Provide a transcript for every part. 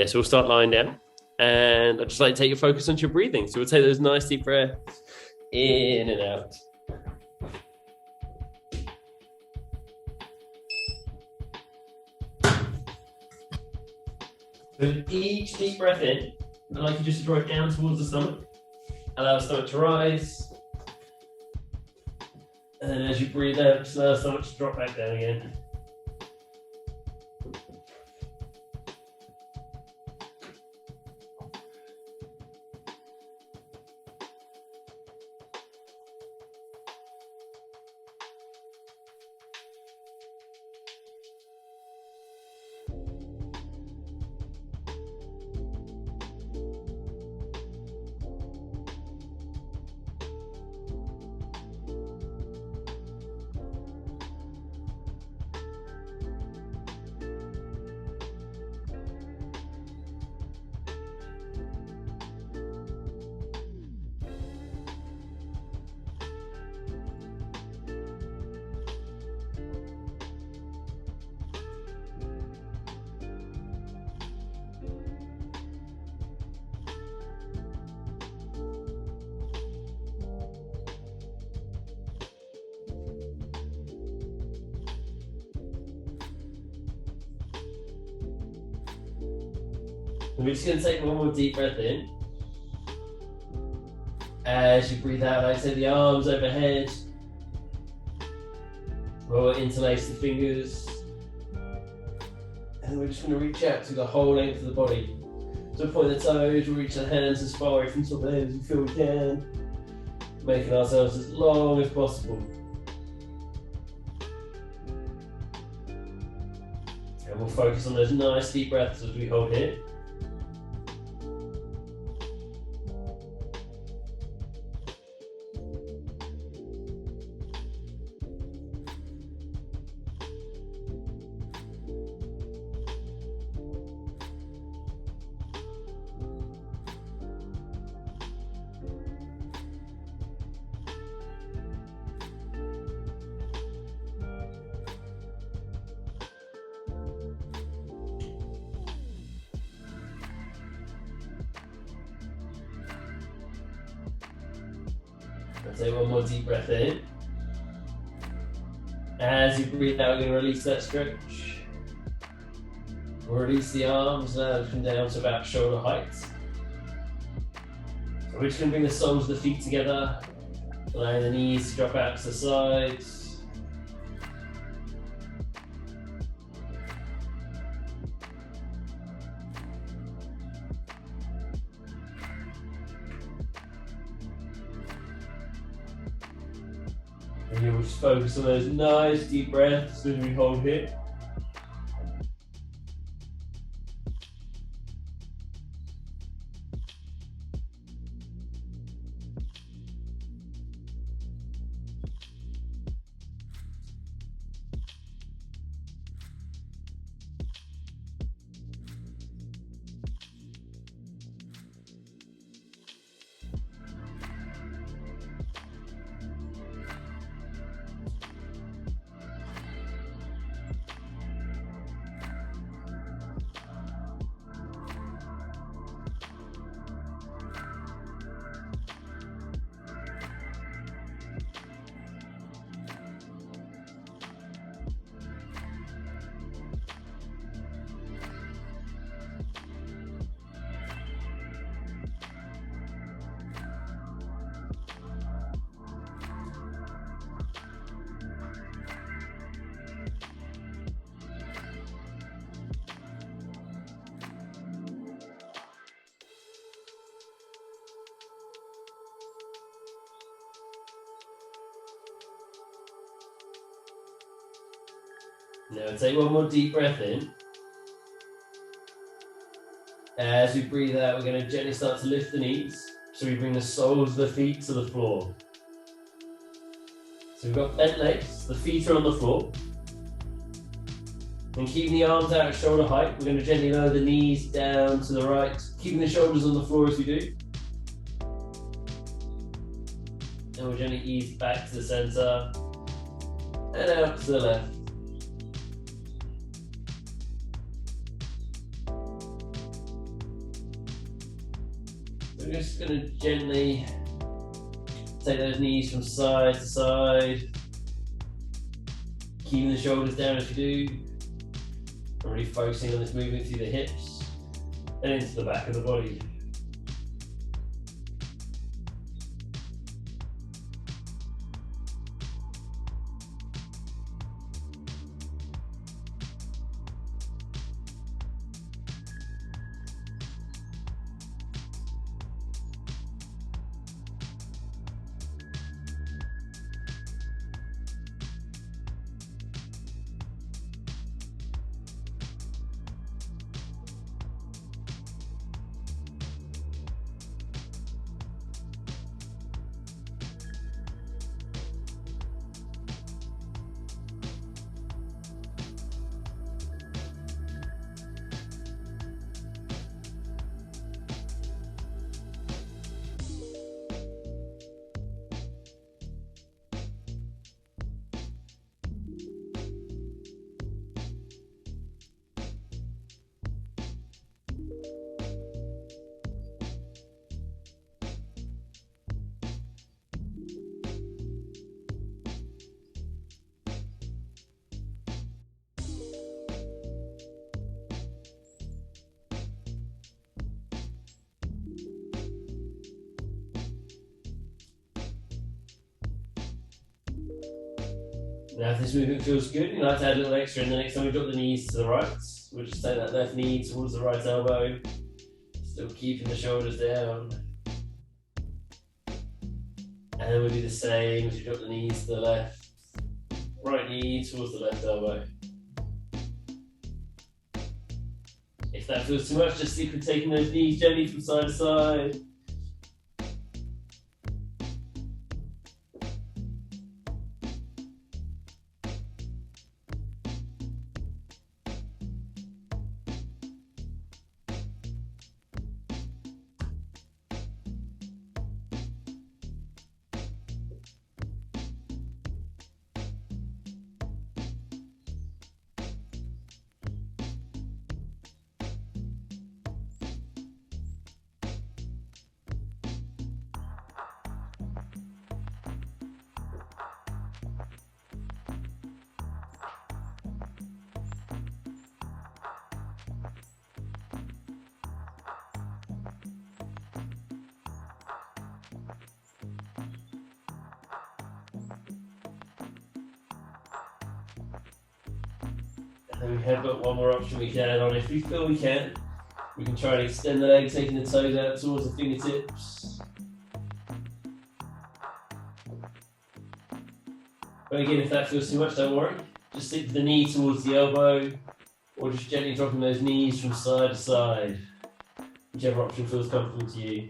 Yeah, so we'll start lying down. And I'd just like to take your focus onto your breathing. So we'll take those nice deep breaths in and out. With each deep breath in, I'd like you just to draw it down towards the stomach. Allow the stomach to rise. And then as you breathe out, just allow the stomach to drop back down again. And we're just going to take one more deep breath in. As you breathe out, like I said, the arms overhead. We'll interlace the fingers. And we're just going to reach out to the whole length of the body. So point the toes, we'll reach the hands as far away from top of the head as we feel we can. Making ourselves as long as possible. And we'll focus on those nice deep breaths as we hold here. Take one more deep breath in. As you breathe out, we're going to release that stretch. We'll release the arms, allow them to come down to about shoulder height. So we're just going to bring the soles of the feet together, allowing the knees to drop out to the sides. And you'll just focus on those nice deep breaths as we hold here. Now take one more deep breath in. As we breathe out, we're going to gently start to lift the knees. So we bring the soles of the feet to the floor. So we've got bent legs, the feet are on the floor. And keeping the arms out at shoulder height, we're going to gently lower the knees down to the right, keeping the shoulders on the floor as we do. And we'll gently ease back to the center and out to the left. We're just going to gently take those knees from side to side, keeping the shoulders down as you do. I'm really focusing on this movement through the hips and into the back of the body. Now if this movement feels good, you like to add a little extra, and the next time we drop the knees to the right, we'll just take that left knee towards the right elbow, still keeping the shoulders down. And then we'll do the same as we drop the knees to the left, right knee towards the left elbow. If that feels too much, just stick with taking those knees gently from side to side. And we have got one more option we can add on. If we feel we can try and extend the leg, taking the toes out towards the fingertips. But again, if that feels too much, don't worry. Just stick the knee towards the elbow, or just gently dropping those knees from side to side. Whichever option feels comfortable to you.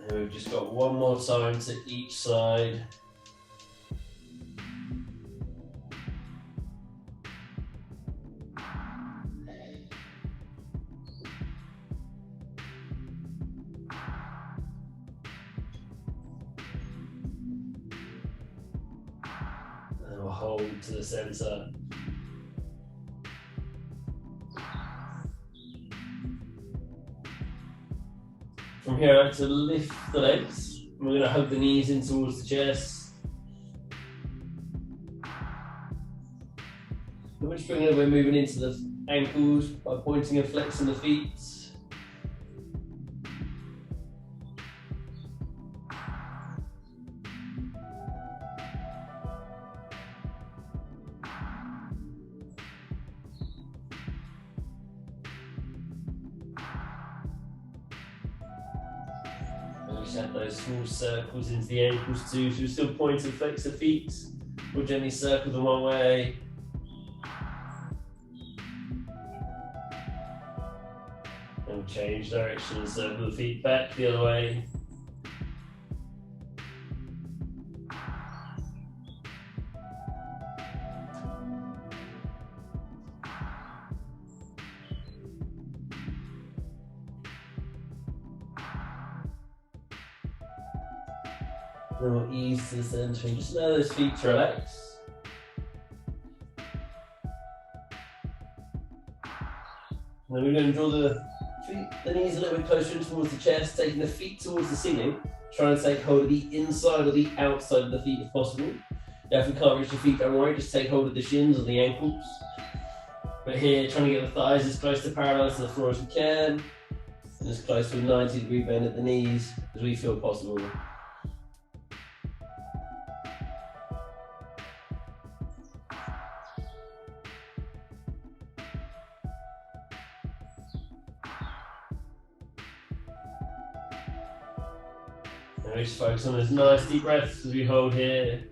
And we've just got one more time to each side. hold to the center. From here, I like to lift the legs. We're going to hug the knees in towards the chest. And we're just bringing it, we're moving into the ankles by pointing and flexing the feet. Just add those small circles into the ankles too, so we still point and flex the feet. We'll gently circle them one way. And we'll change direction and circle the feet back the other way. Then we'll ease to the center and just allow those feet to relax. And then we're going to draw the knees a little bit closer in towards the chest, taking the feet towards the ceiling, trying to take hold of the inside or the outside of the feet if possible. Now if we can't reach the feet, don't worry, just take hold of the shins or the ankles. But here, trying to get the thighs as close to parallel to the floor as we can, and as close to a 90-degree bend at the knees as we feel possible. And we just focus on those nice deep breaths as we hold here.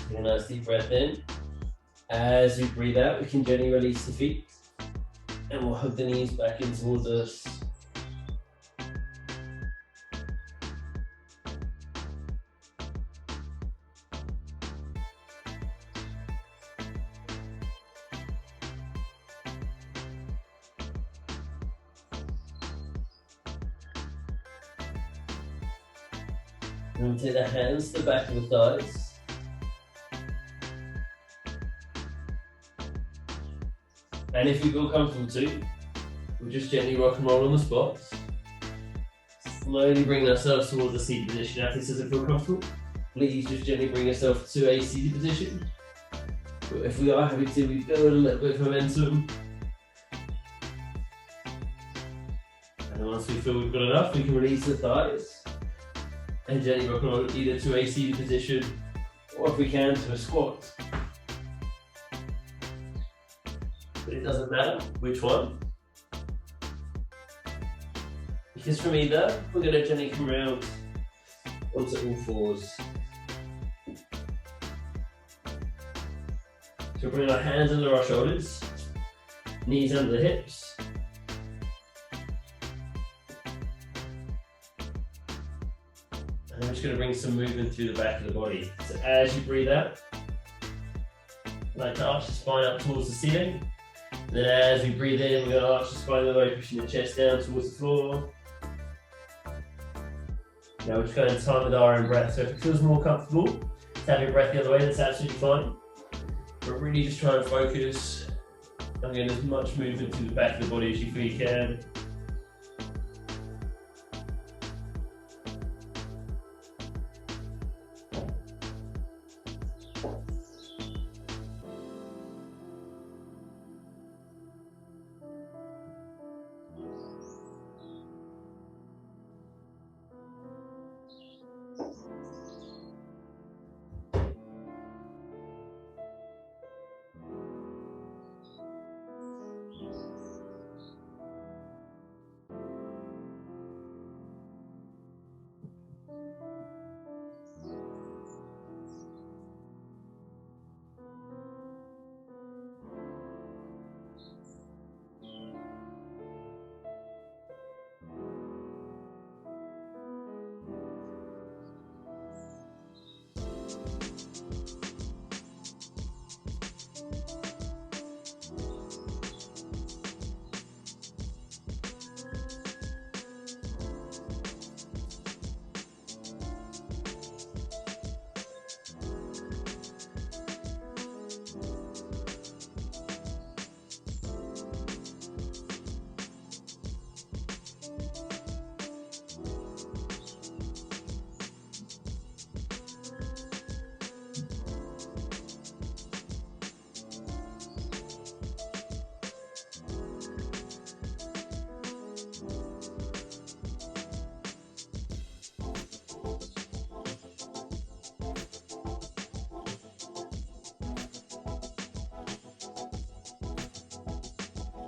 Take a nice deep breath in. As we breathe out, we can gently release the feet. And we'll hug the knees back in towards us. And we'll take the hands to the back of the thighs. And if you feel comfortable too, we'll just gently rock and roll on the spot. Slowly bring ourselves towards the seated position. If this doesn't feel comfortable, please just gently bring yourself to a seated position. But if we are happy to, we build a little bit of momentum. And once we feel we've got enough, we can release the thighs. And gently rock and roll either to a seated position, or if we can, to a squat. But it doesn't matter which one. Because from either, we're going to gently come around onto all fours. So bring our hands under our shoulders, knees under the hips. And I'm just going to bring some movement through the back of the body. So as you breathe out, like to arch the spine up towards the ceiling. Then as we breathe in, we're going to arch the spine all the way, pushing the chest down towards the floor. Now we're just going to time with our own breath. So if it feels more comfortable to have your breath the other way, that's absolutely fine. But really just try and focus on getting as much movement to the back of the body as you feel you can.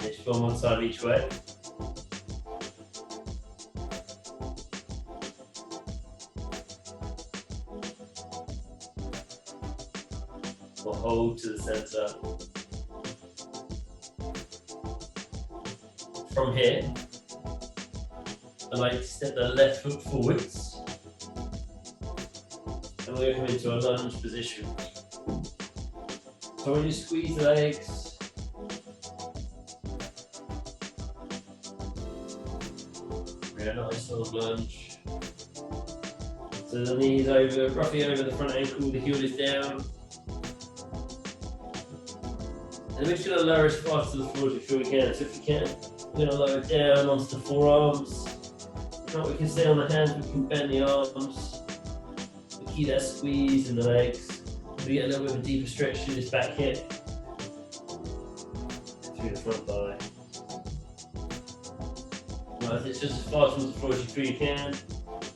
Just from one side each way. We'll hold to the center. From here, I like to step the left foot forwards. And we're going to come into a lunge position. So when you squeeze the legs, a nice little lunge. So the knees over, roughly over the front ankle, the heel is down. And we're just going to lower as fast to the floor as we feel we can. So if you can, we're going to lower down onto the forearms. If not, we can stay on the hands, we can bend the arms. We keep that squeeze in the legs. We get a little bit of a deeper stretch through this back hip, through the front thigh. It's just as fast as the floor as you feel you can,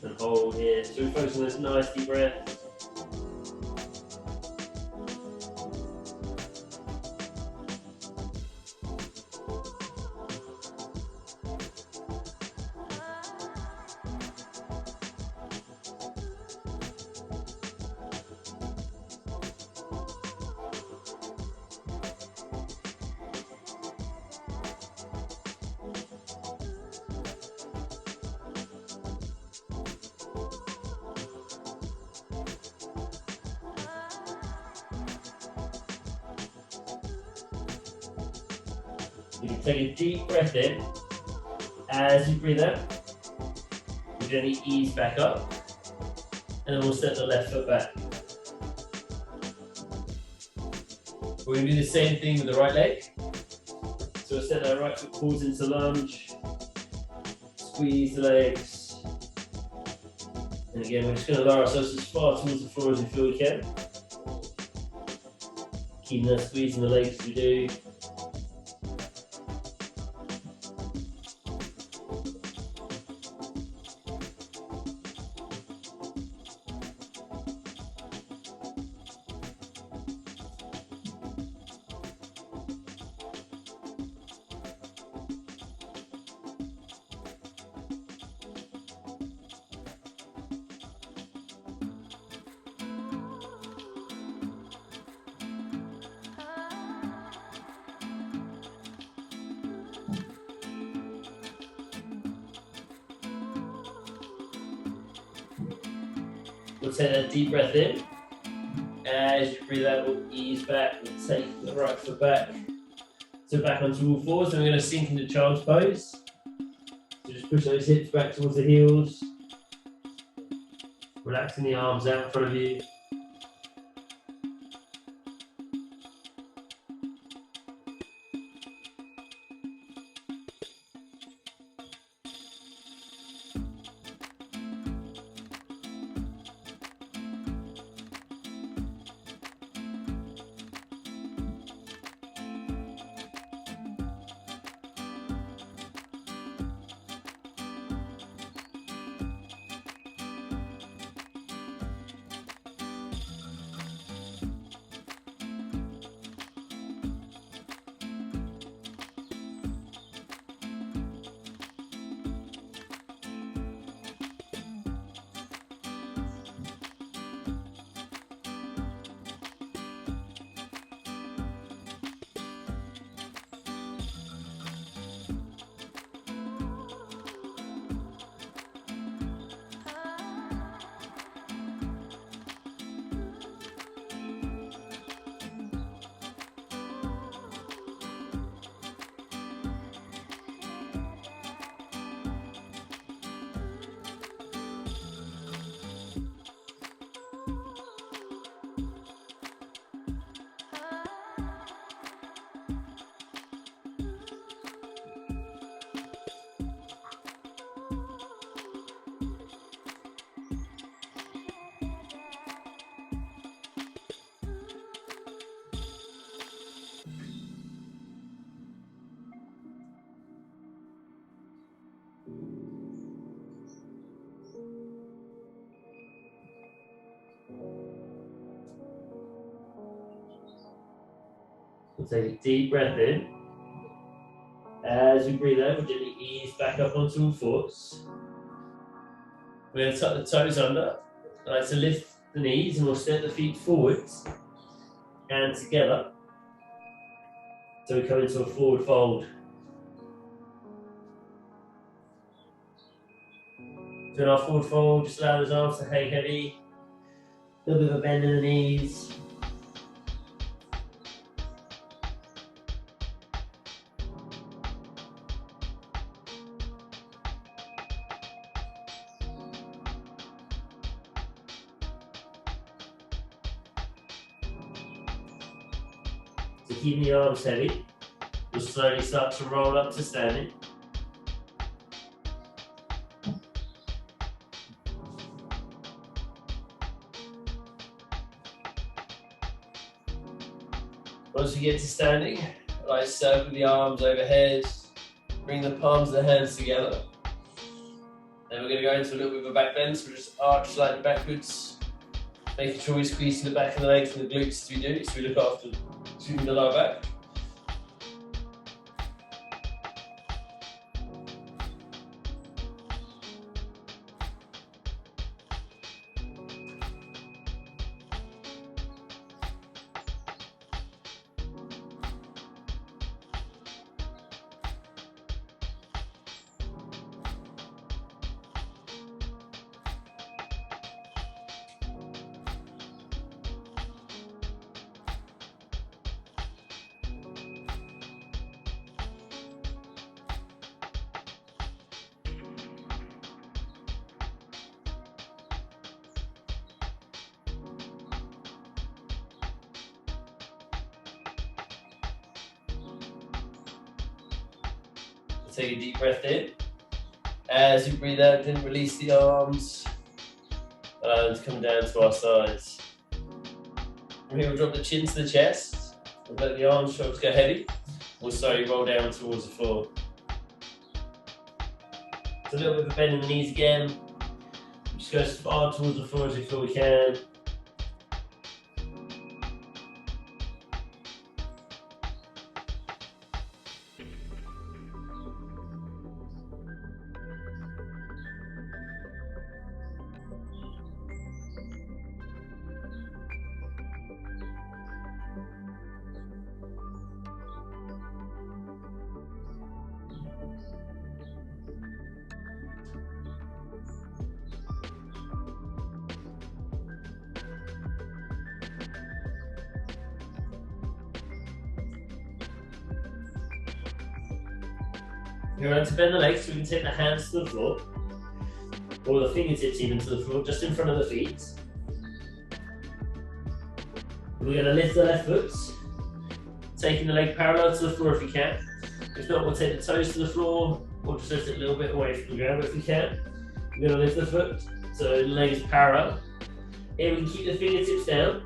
and hold here. So we focus on this nice deep breath. You can take a deep breath in. As you breathe out, you gently ease back up, and then we'll step the left foot back. We're going to do the same thing with the right leg. So we'll step that right foot forwards into lunge, squeeze the legs, and again we're just going to lower ourselves as far towards the floor as we feel we can. Keeping that squeeze in the legs as we do. We'll take that deep breath in. As you breathe out, we'll ease back. We'll take the right foot back. So back onto all fours, and we're going to sink into child's pose. So just push those hips back towards the heels. Relaxing the arms out in front of you. We'll take a deep breath in. As we breathe out, we'll gently ease back up onto all fours. We're going to tuck the toes under. I like to lift the knees and we'll step the feet forwards and together. So we come into a forward fold. So in our forward fold, just allow those arms to hang heavy. A little bit of a bend in the knees. So keeping the arms heavy, we'll slowly start to roll up to standing. Once we get to standing, I like to circle the arms overhead, bring the palms of the hands together. Then we're going to go into a little bit of a back bend, so we'll just arch slightly backwards, making sure we squeeze the back of the legs and the glutes as we do, so we look after the lower back. Take a deep breath in. As you breathe out, then release the arms. Allow them to come down to our sides. From here, we'll drop the chin to the chest. We'll let the arms, shoulders go heavy. We'll slowly roll down towards the floor. So a little bit of a bend in the knees again. Just go as far towards the floor as we feel we can. You're going to bend the legs so we can take the hands to the floor, or the fingertips even to the floor, just in front of the feet. We're going to lift the left foot, taking the leg parallel to the floor if you can. If not, we'll take the toes to the floor, or just lift it a little bit away from the ground if we can. We're going to lift the foot, so the leg is parallel. Here we can keep the fingertips down.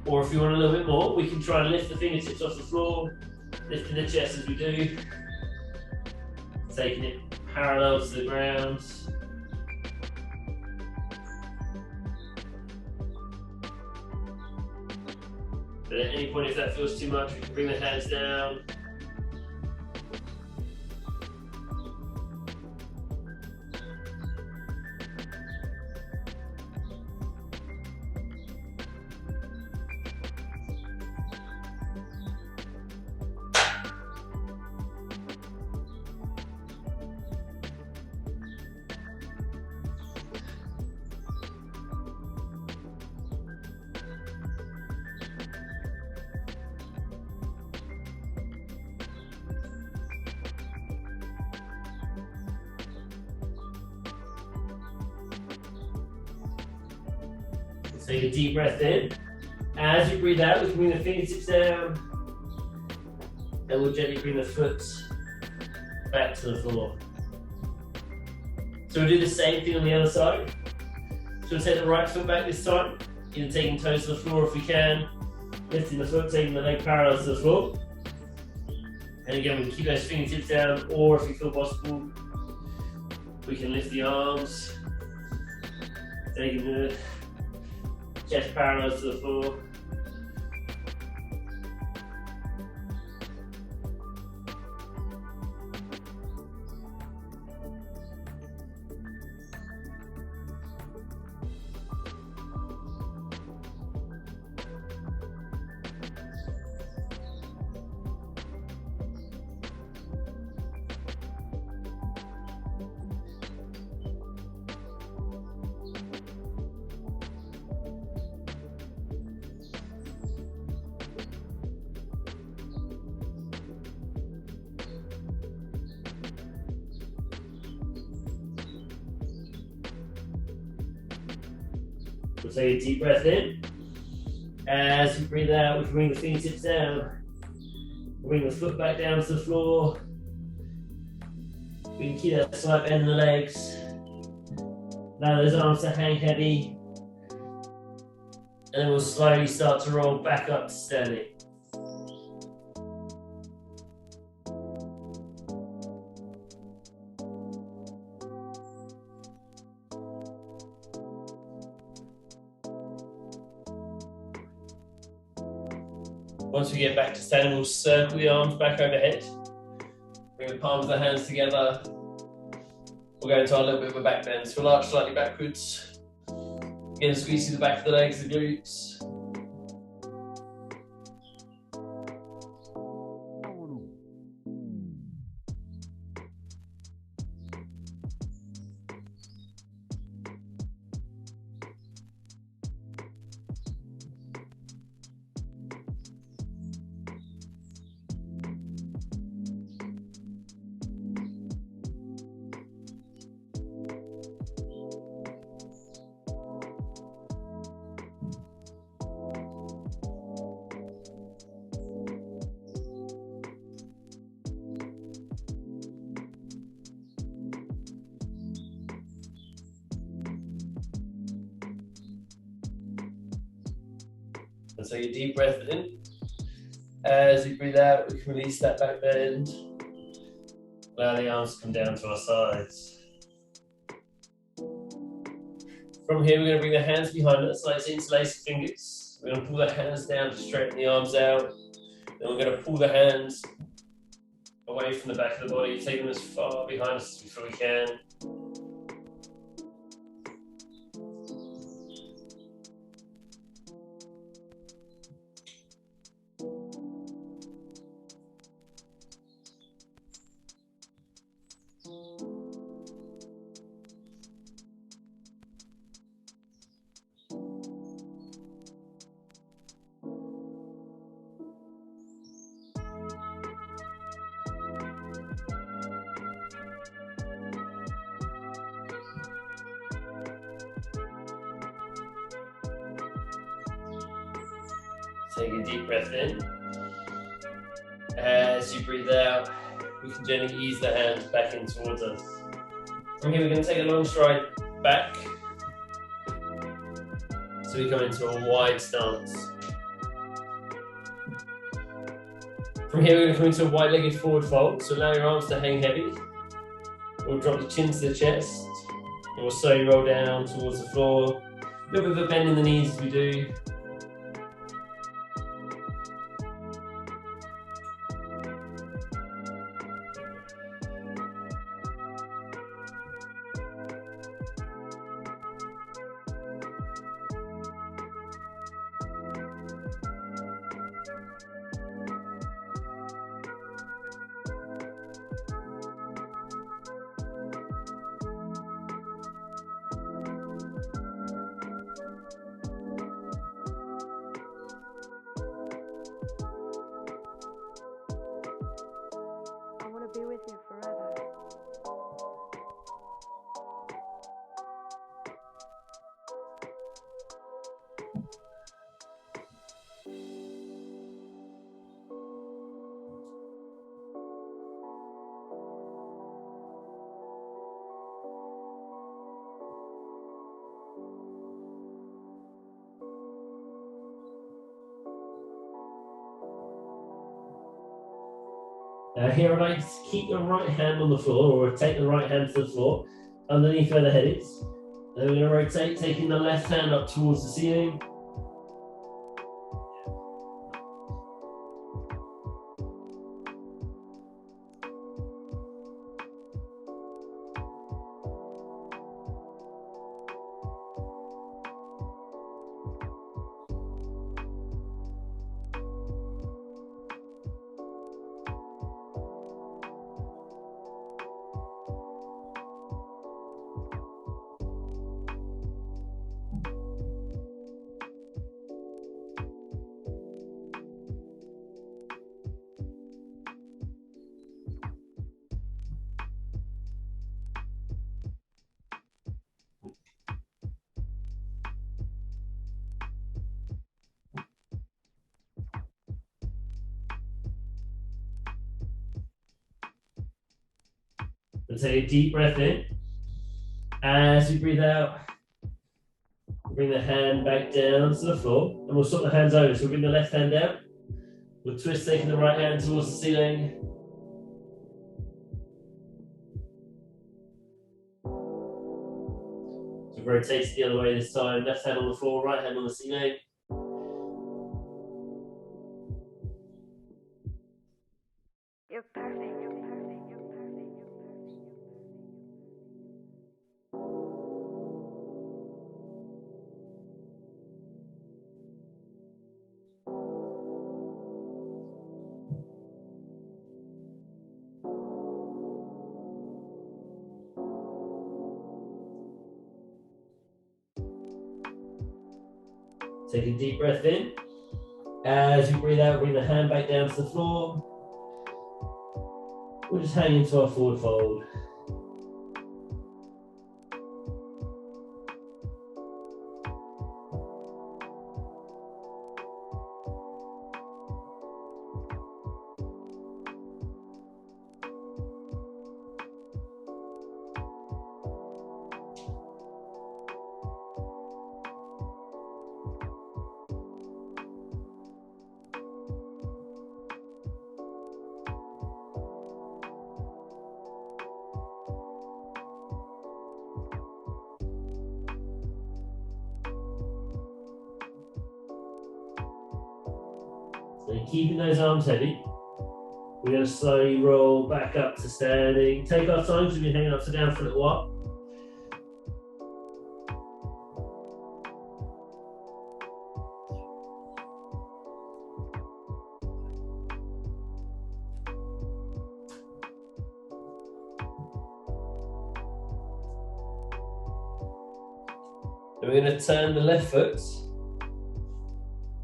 Or if you want a little bit more, we can try and lift the fingertips off the floor, lifting the chest as we do, taking it parallel to the ground. But at any point, if that feels too much, we can bring the hands down. Take a deep breath in. As you breathe out, we can bring the fingertips down, and we'll gently bring the foot back to the floor. So we'll do the same thing on the other side. So we'll take the right foot back this time, either taking toes to the floor if we can, lifting the foot, taking the leg parallel to the floor. And again, we can keep those fingertips down, or if you feel possible, we can lift the arms, taking the chest parallel to the floor. We'll take a deep breath in. As you breathe out, we can bring the fingertips down. Bring the foot back down to the floor. We can keep that slight bend in the legs. Allow those arms to hang heavy. And then we'll slowly start to roll back up to standing. Once we get back to standing, we'll circle the arms back overhead. Bring the palms of the hands together. We'll go into our little bit of a back bend. So we'll arch slightly backwards. Again, squeeze through the back of the legs, the glutes. And so your deep breath in. As you breathe out, we can release that back bend. Allow the arms to come down to our sides. From here, we're going to bring the hands behind us, like interlace the fingers. We're going to pull the hands down to straighten the arms out. Then we're going to pull the hands away from the back of the body, take them as far behind us as we can. Take a deep breath in. As you breathe out, we can gently ease the hands back in towards us. From here, we're going to take a long stride back. So we come into a wide stance. From here, we're going to come into a wide-legged forward fold. So allow your arms to hang heavy. We'll drop the chin to the chest. And we'll slowly roll down towards the floor. A little bit of a bend in the knees as we do. Be with you forever. Here I'd like to keep the right hand on the floor, or rotate the right hand to the floor underneath where the head is. Then we're going to rotate, taking the left hand up towards the ceiling. And take a deep breath in. As you breathe out, bring the hand back down to the floor, and we'll swap the hands over. So we'll bring the left hand down. We'll twist, taking the right hand towards the ceiling. So rotate it the other way this time. Left hand on the floor, right hand on the ceiling. You're perfect. You're perfect. You're perfect. Take a deep breath in. As you breathe out, bring the hand back down to the floor. We'll just hang into our forward fold. So keeping those arms heavy, we're going to slowly roll back up to standing. Take our time, because we've been hanging upside down for a little while. And we're going to turn the left foot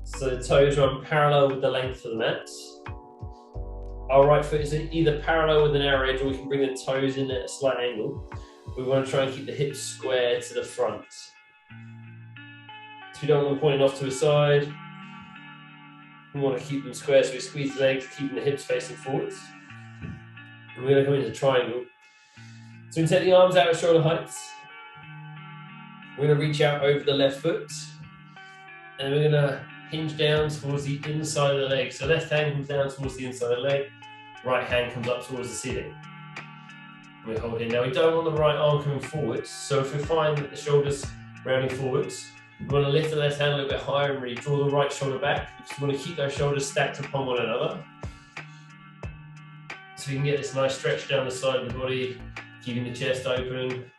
so the toes run parallel with the length of the mat. Our right foot is either parallel with an arrow edge, or we can bring the toes in at a slight angle. We want to try and keep the hips square to the front. So we don't want them pointing off to a side. We want to keep them square, so we squeeze the legs, keeping the hips facing forwards. And we're going to come into triangle. So we take the arms out at shoulder heights. We're going to reach out over the left foot. And we're going to hinge down towards the inside of the leg. So left hand comes down towards the inside of the leg. Right hand comes up towards the ceiling. We hold here. Now we don't want the right arm coming forwards. So if we find that the shoulders rounding forwards, we want to lift the left hand a little bit higher and really draw the right shoulder back. Because we want to keep those shoulders stacked upon one another. So we can get this nice stretch down the side of the body, keeping the chest open.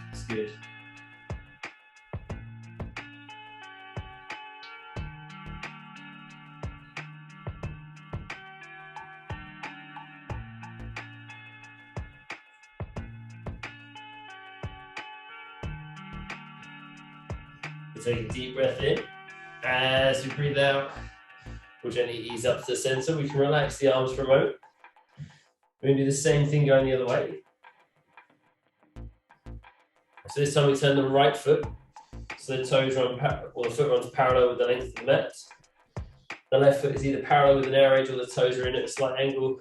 That's good. We'll take a deep breath in. As we breathe out, we'll gently ease up to the center. We can relax the arms for a moment. We're going to do the same thing going the other way. So this time we turn the right foot, so the toes run, or the foot runs parallel with the length of the mat. The left foot is either parallel with the narrow edge or the toes are in at a slight angle.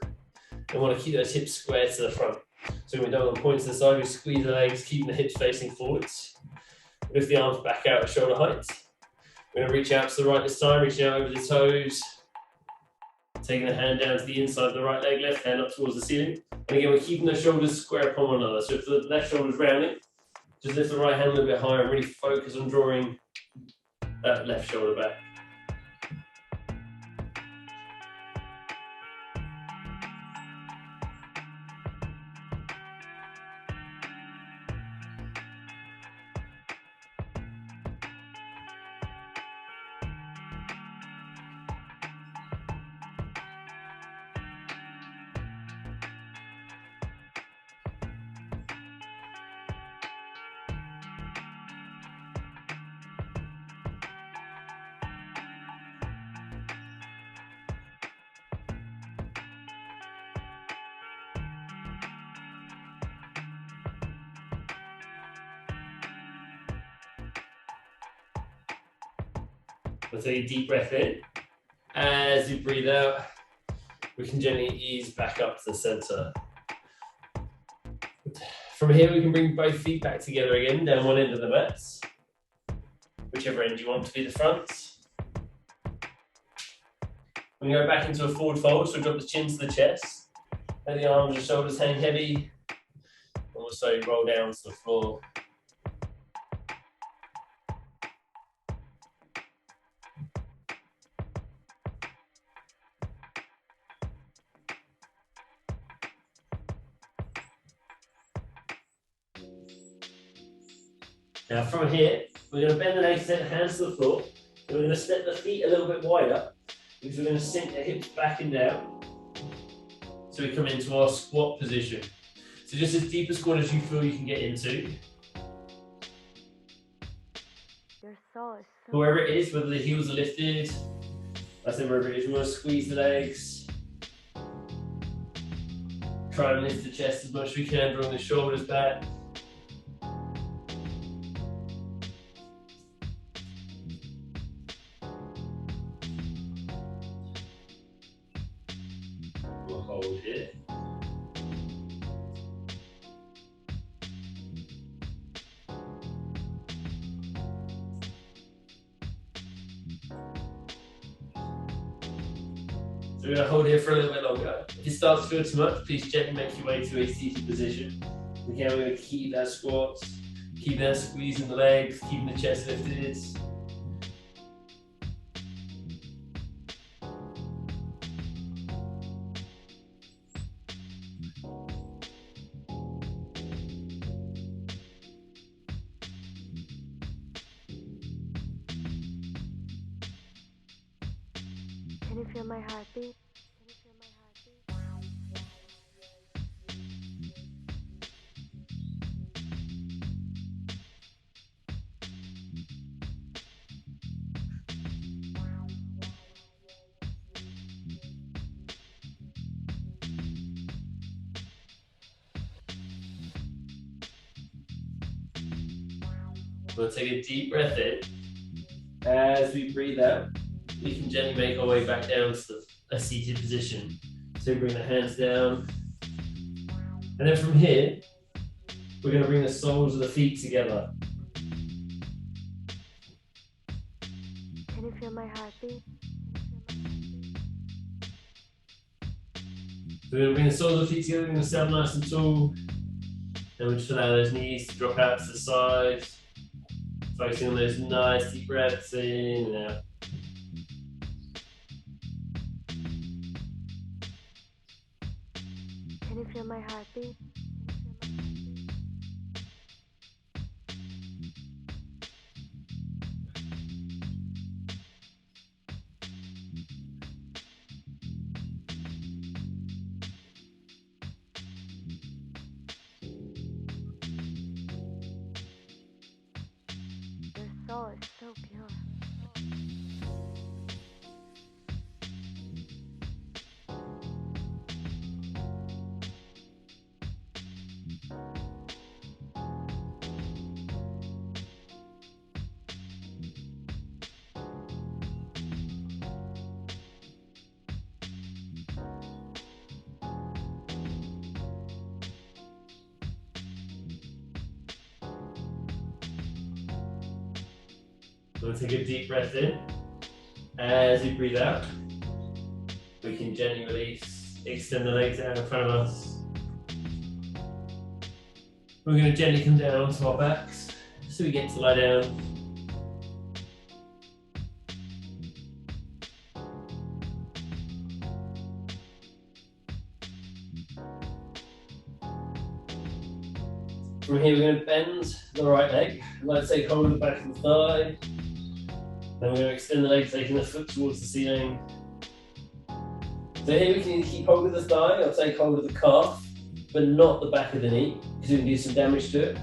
We want to keep those hips square to the front. So when we don't want points to the side, we squeeze the legs, keeping the hips facing forwards. Lift the arms back out at shoulder height. We're going to reach out to the right this time, reaching out over the toes. Taking the hand down to the inside of the right leg, left hand up towards the ceiling. And again, we're keeping the shoulders square upon one another. So if the left shoulder's rounding, just lift the right hand a little bit higher and really focus on drawing that left shoulder back. We'll take a deep breath in. As you breathe out, we can gently ease back up to the center. From here, we can bring both feet back together again, down one end of the mat. Whichever end you want to be the front. We can go back into a forward fold, so drop the chin to the chest. Let the arms and shoulders hang heavy. Also roll down to the floor. Now from here, we're going to bend the legs, set the hands to the floor. And we're going to step the feet a little bit wider because we're going to sink the hips back and down. So we come into our squat position. So just as deep a squat as you feel you can get into. Your soul is so Wherever it is, whether the heels are lifted, I said wherever it is, you want to squeeze the legs. Try and lift the chest as much as we can, drawing the shoulders back. We'll hold here. So we're going to hold here for a little bit longer. If it starts to feel too much, please gently make your way to a seated position. Again, we're going to keep that squat, keep that squeezing the legs, keeping the chest lifted. Can you feel my heartbeat? Can you feel my heartbeat? We'll take a deep breath in. As we breathe out, we can gently make our way back down to a seated position. So we bring the hands down. And then from here, we're going to bring the soles of the feet together. Can you feel my heartbeat? So we're going to bring the soles of the feet together. We're going to stand nice and tall. Then we'll just allow those knees to drop out to the side. Focusing on those nice deep breaths in and out. Can you feel my heartbeat? Your soul is so pure. We'll take a deep breath in. As we breathe out, we can gently release, extend the legs out in front of us. We're going to gently come down onto our backs so we get to lie down. From here, we're going to bend the right leg. Let's take hold of the back of the thigh. Then we're going to extend the leg, taking the foot towards the ceiling. So here we can keep hold of the thigh or take hold of the calf, but not the back of the knee, because we can do some damage to it.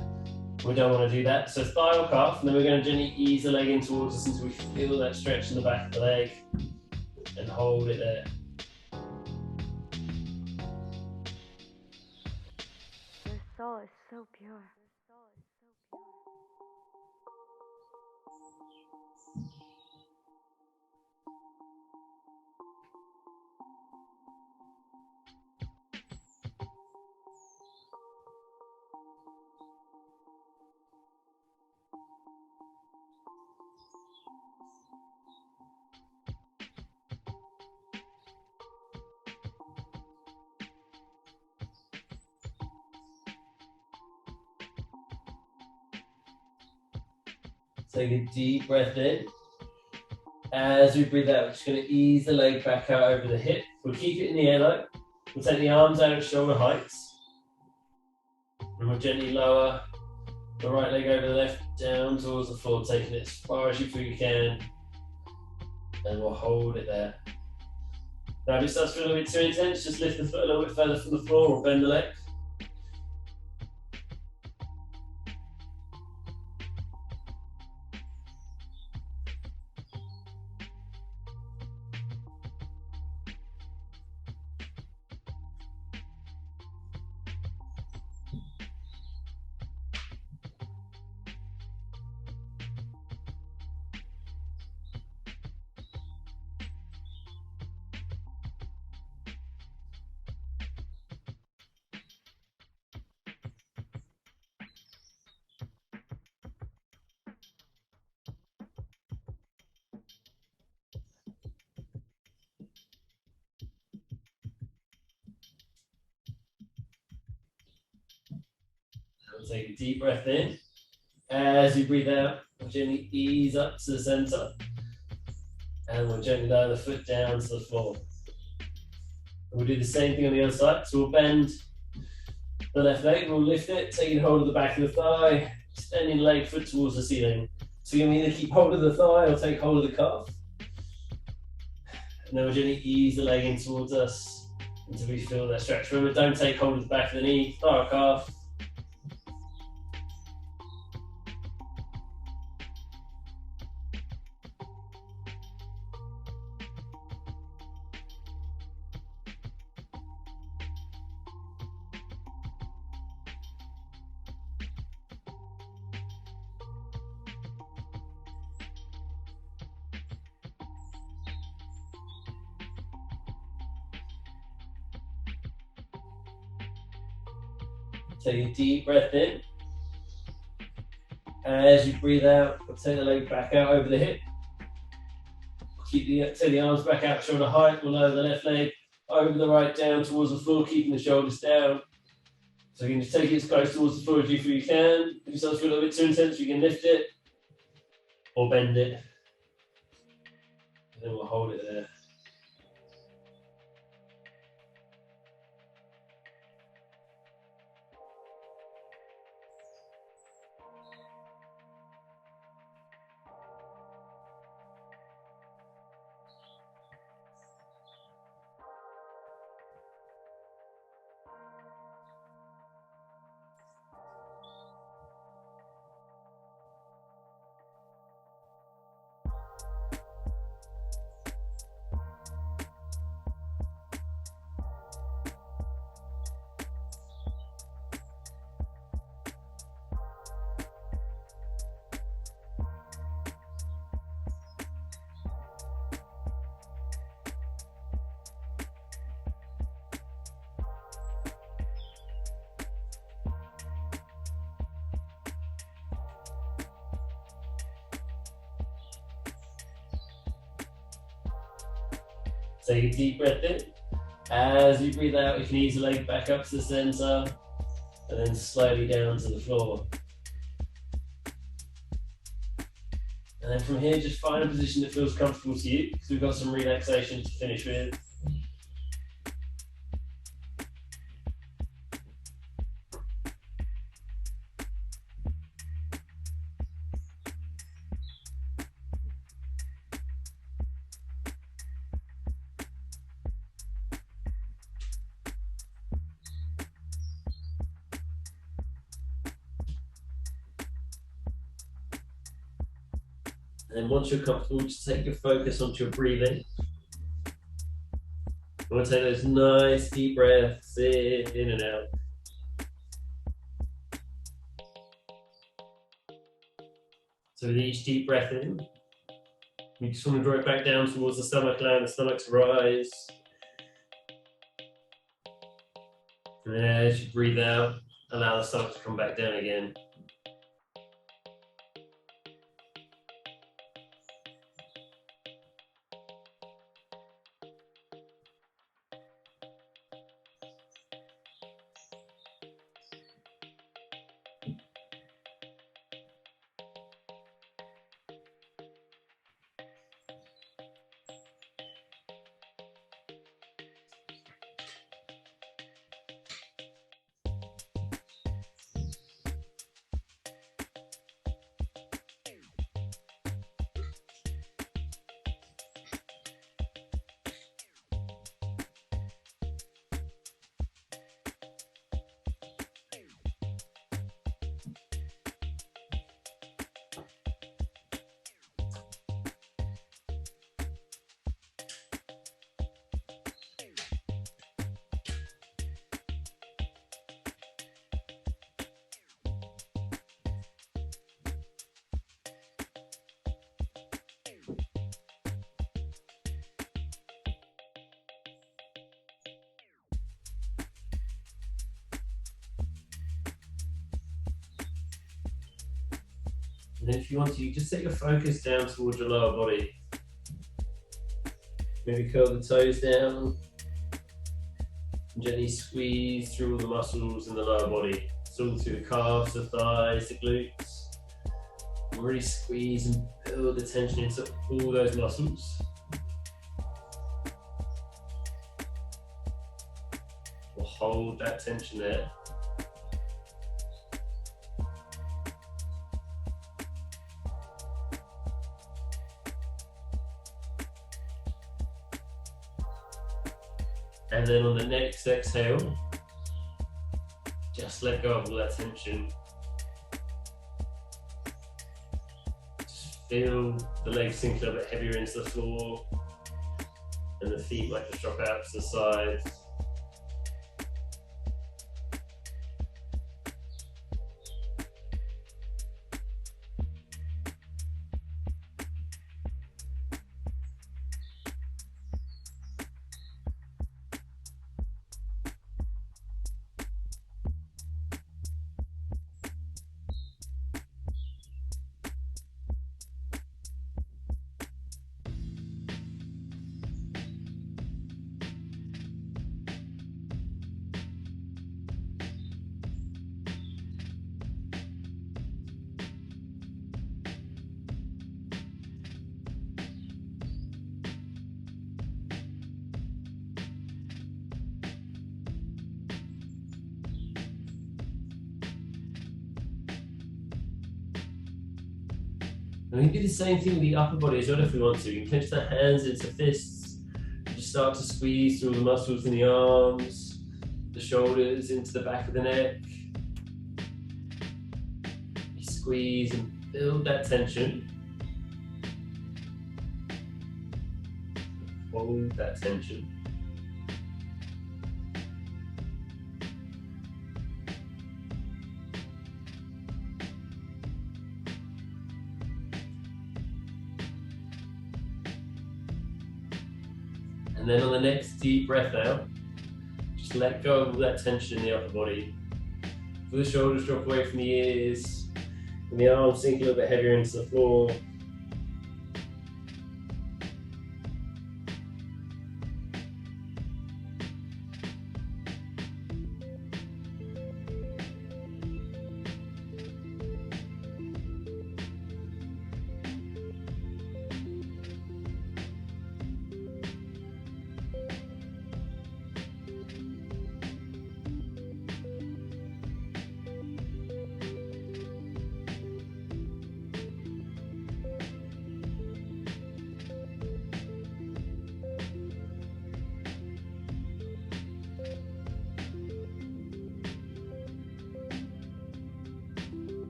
We don't want to do that. So thigh or calf, and then we're going to gently ease the leg in towards us until we feel that stretch in the back of the leg, and hold it there. Your soul is so pure. Take a deep breath in. As we breathe out, we're just going to ease the leg back out over the hip. We'll keep it in the air though. We'll take the arms out at shoulder heights. And we'll gently lower the right leg over the left, down towards the floor, taking it as far as you feel you can. And we'll hold it there. Now if it starts feeling a bit too intense, just lift the foot a little bit further from the floor or bend the leg. We'll take a deep breath in. As you breathe out, we'll gently ease up to the center. And we'll gently lower the foot down to the floor. And we'll do the same thing on the other side. So we'll bend the left leg, we'll lift it, taking hold of the back of the thigh, extending the leg, foot towards the ceiling. So you can either keep hold of the thigh or take hold of the calf. And then we'll gently ease the leg in towards us until we feel that stretch. Remember, don't take hold of the back of the knee, thigh or calf. Take a deep breath in. As you breathe out, take the leg back out over the hip. Take the arms back out, shoulder height, below the left leg, over the right, down towards the floor, keeping the shoulders down. So you can just take it as close towards the floor as you can. If it starts to feel a little bit too intense, you can lift it or bend it. And then we'll hold it there. Take a deep breath in. As you breathe out, you can ease the leg back up to the center and then slowly down to the floor. And then from here, just find a position that feels comfortable to you, because we've got some relaxation to finish with. And then once you're comfortable, just take your focus onto your breathing. You want to take those nice deep breaths in and out. So with each deep breath in, you just want to draw it back down towards the stomach, allowing the stomach to rise. And then as you breathe out, allow the stomach to come back down again. And if you want to, you just set your focus down towards your lower body. Maybe curl the toes down. And gently squeeze through all the muscles in the lower body. So through the calves, the thighs, the glutes. And really squeeze and build the tension into all those muscles. We'll hold that tension there. And then on the next exhale, just let go of all that tension. Just feel the legs sink a little bit heavier into the floor and the feet like to drop out to the sides. And we can do the same thing with the upper body as well if we want to. We can clench the hands into fists. Just start to squeeze through all the muscles in the arms, the shoulders into the back of the neck. You squeeze and build that tension. Hold that tension. And then on the next deep breath out, just let go of all that tension in the upper body. Feel the shoulders drop away from the ears, and the arms sink a little bit heavier into the floor.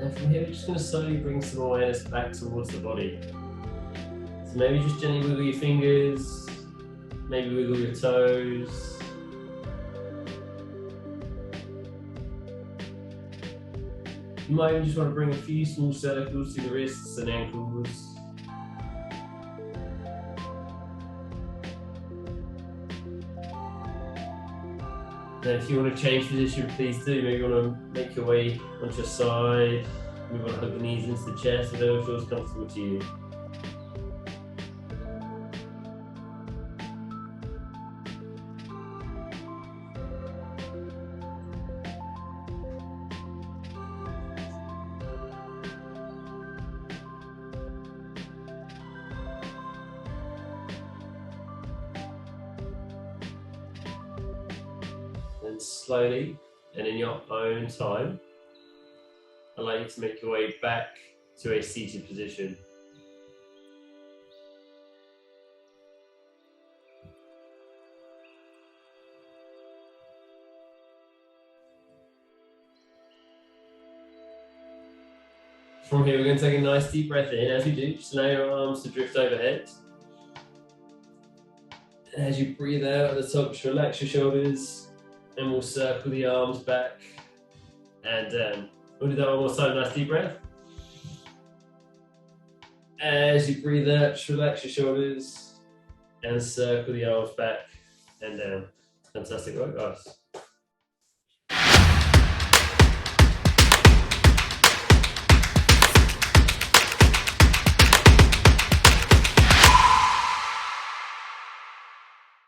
And from here, we're just going to slowly bring some awareness back towards the body. So maybe just gently wiggle your fingers, maybe wiggle your toes. You might even just want to bring a few small circles through the wrists and ankles. And if you want to change position, please do. Maybe you want to make your way onto your side. Maybe you want to hug the knees into the chest, whatever feels comfortable to you. And slowly, and in your own time, allow you to make your way back to a seated position. From here, we're going to take a nice deep breath in. As we do, just allow your arms to drift overhead. And as you breathe out at the top, just relax your shoulders. And we'll circle the arms back and down. We'll do that one more time, nice deep breath. As you breathe out, just relax your shoulders and circle the arms back and down. Fantastic work, guys.